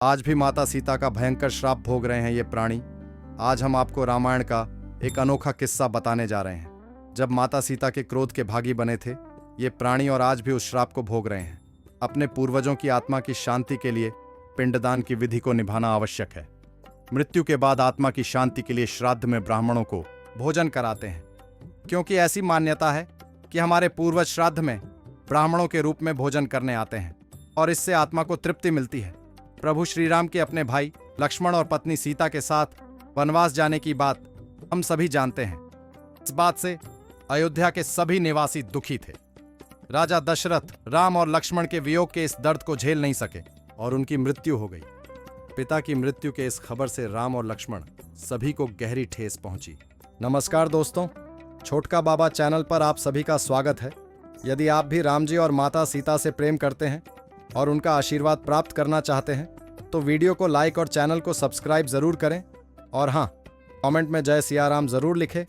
आज भी माता सीता का भयंकर श्राप भोग रहे हैं ये प्राणी। आज हम आपको रामायण का एक अनोखा किस्सा बताने जा रहे हैं। जब माता सीता के क्रोध के भागी बने थे ये प्राणी और आज भी उस श्राप को भोग रहे हैं। अपने पूर्वजों की आत्मा की शांति के लिए पिंडदान की विधि को निभाना आवश्यक है। मृत्यु के बाद आत्मा की शांति के लिए श्राद्ध में ब्राह्मणों को भोजन कराते हैं, क्योंकि ऐसी मान्यता है कि हमारे पूर्वज श्राद्ध में ब्राह्मणों के रूप में भोजन करने आते हैं और इससे आत्मा को तृप्ति मिलती है। प्रभु श्री राम के अपने भाई लक्ष्मण और पत्नी सीता के साथ वनवास जाने की बात हम सभी जानते हैं। इस बात से अयोध्या के सभी निवासी दुखी थे। राजा दशरथ राम और लक्ष्मण के वियोग के इस दर्द को झेल नहीं सके और उनकी मृत्यु हो गई। पिता की मृत्यु के इस खबर से राम और लक्ष्मण सभी को गहरी ठेस पहुंची। नमस्कार दोस्तों, छोटका बाबा चैनल पर आप सभी का स्वागत है। यदि आप भी राम जी और माता सीता से प्रेम करते हैं और उनका आशीर्वाद प्राप्त करना चाहते हैं तो वीडियो को लाइक और चैनल को सब्सक्राइब जरूर करें और हाँ, कमेंट में जय सिया राम जरूर लिखें।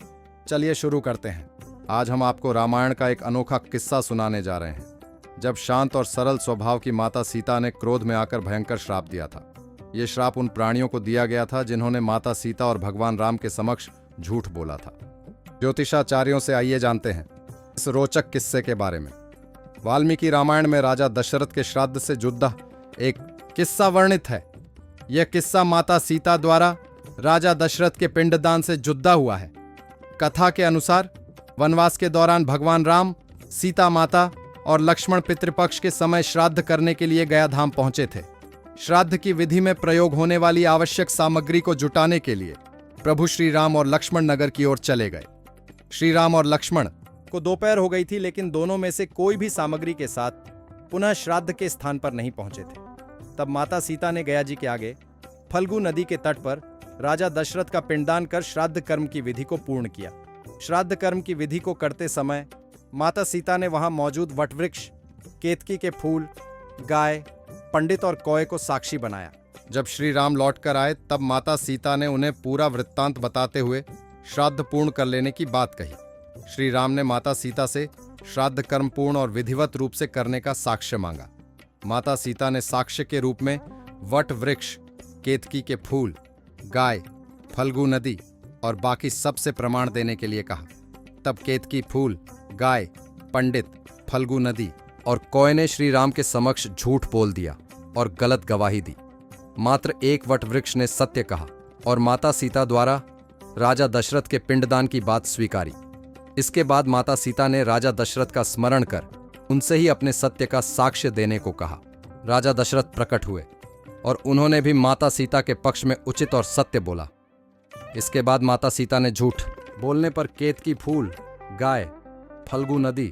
चलिए शुरू करते हैं। आज हम आपको रामायण का एक अनोखा किस्सा सुनाने जा रहे हैं। जब शांत और सरल स्वभाव की माता सीता ने क्रोध में आकर भयंकर श्राप दिया था। ये श्राप उन प्राणियों को दिया गया था जिन्होंने माता सीता और भगवान राम के समक्ष झूठ बोला था। ज्योतिषाचार्यों से आइए जानते हैं इस रोचक किस्से के बारे में। वाल्मीकि रामायण में राजा दशरथ के श्राद्ध से जुड़ा एक किस्सा वर्णित है। यह किस्सा माता सीता द्वारा राजा दशरथ के पिंडदान से जुड़ा हुआ है। कथा के अनुसार वनवास के दौरान भगवान राम, सीता माता और लक्ष्मण पितृपक्ष के समय श्राद्ध करने के लिए गया धाम पहुंचे थे। श्राद्ध की विधि में प्रयोग होने वाली आवश्यक सामग्री को जुटाने के लिए प्रभु श्री राम और लक्ष्मण नगर की ओर चले गए। श्री राम और लक्ष्मण को दोपहर हो गई थी, लेकिन दोनों में से कोई भी सामग्री के साथ पुनः श्राद्ध के स्थान पर नहीं पहुंचे थे। तब माता सीता ने गया जी के आगे फल्गु नदी के तट पर राजा दशरथ का पिंडदान कर श्राद्ध कर्म की विधि को पूर्ण किया। श्राद्ध कर्म की विधि को करते समय माता सीता ने वहां मौजूद वटवृक्ष, केतकी के फूल, गाय, पंडित और कौए को साक्षी बनाया। जब श्री राम लौट कर आए तब माता सीता ने उन्हें पूरा वृत्तांत बताते हुए श्राद्ध पूर्ण कर लेने की बात कही। श्री राम ने माता सीता से श्राद्ध कर्म पूर्ण और विधिवत रूप से करने का साक्ष्य मांगा। माता सीता ने साक्ष्य के रूप में वट वृक्ष, केतकी के फूल, गाय, फल्गु नदी और बाकी सब से प्रमाण देने के लिए कहा। तब केतकी फूल, गाय, पंडित, फल्गु नदी और कौए ने श्री राम के समक्ष झूठ बोल दिया और गलत गवाही दी। मात्र एक वट वृक्ष ने सत्य कहा और माता सीता द्वारा राजा दशरथ के पिंडदान की बात स्वीकारी। इसके बाद माता सीता ने राजा दशरथ का स्मरण कर उनसे ही अपने सत्य का साक्ष्य देने को कहा। राजा दशरथ प्रकट हुए और उन्होंने भी माता सीता के पक्ष में उचित और सत्य बोला। इसके बाद माता सीता ने झूठ बोलने पर केतकी फूल, गाय, फल्गु नदी,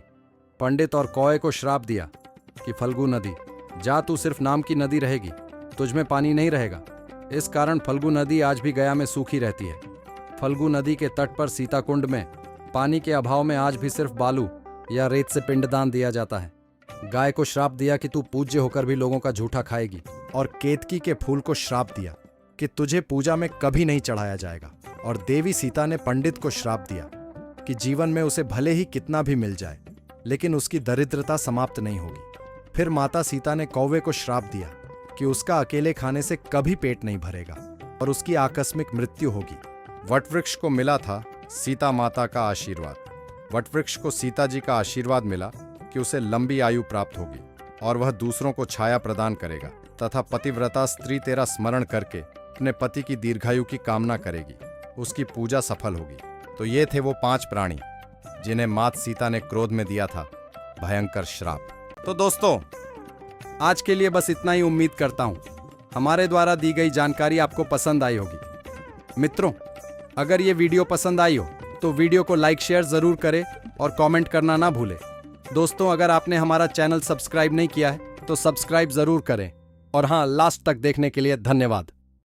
पंडित और कौए को श्राप दिया कि फल्गु नदी, जा तू सिर्फ नाम की नदी रहेगी, तुझमें पानी नहीं रहेगा। इस कारण फल्गु नदी आज भी गया में सूखी रहती है। फल्गु नदी के तट पर सीता कुंड में पानी के अभाव में आज भी सिर्फ बालू या रेत से पिंडदान दिया जाता है। गाय को श्राप दिया कि तू पूज्य होकर भी लोगों का झूठा खाएगी और केतकी के फूल को श्राप दिया कि तुझे पूजा में कभी नहीं चढ़ाया जाएगा। और देवी सीता ने पंडित को श्राप दिया कि जीवन में उसे भले ही कितना भी मिल जाए लेकिन उसकी दरिद्रता समाप्त नहीं होगी। फिर माता सीता ने कौवे को श्राप दिया कि उसका अकेले खाने से कभी पेट नहीं भरेगा और उसकी आकस्मिक मृत्यु होगी। वटवृक्ष को मिला था सीता माता का आशीर्वाद। वटवृक्ष को सीता जी का आशीर्वाद मिला कि उसे लंबी आयु प्राप्त होगी और वह दूसरों को छाया प्रदान करेगा तथा पतिव्रता स्त्री तेरा स्मरण करके अपने पति की दीर्घायु की कामना करेगी, उसकी पूजा सफल होगी। तो ये थे वो 5 प्राणी जिन्हें माता सीता ने क्रोध में दिया था भयंकर श्राप। तो दोस्तों, आज के लिए बस इतना ही। उम्मीद करता हूं हमारे द्वारा दी गई जानकारी आपको पसंद आई होगी। मित्रों, अगर ये वीडियो पसंद आई हो तो वीडियो को लाइक शेयर जरूर करें और कमेंट करना ना भूलें। दोस्तों, अगर आपने हमारा चैनल सब्सक्राइब नहीं किया है तो सब्सक्राइब जरूर करें। और हाँ, लास्ट तक देखने के लिए धन्यवाद।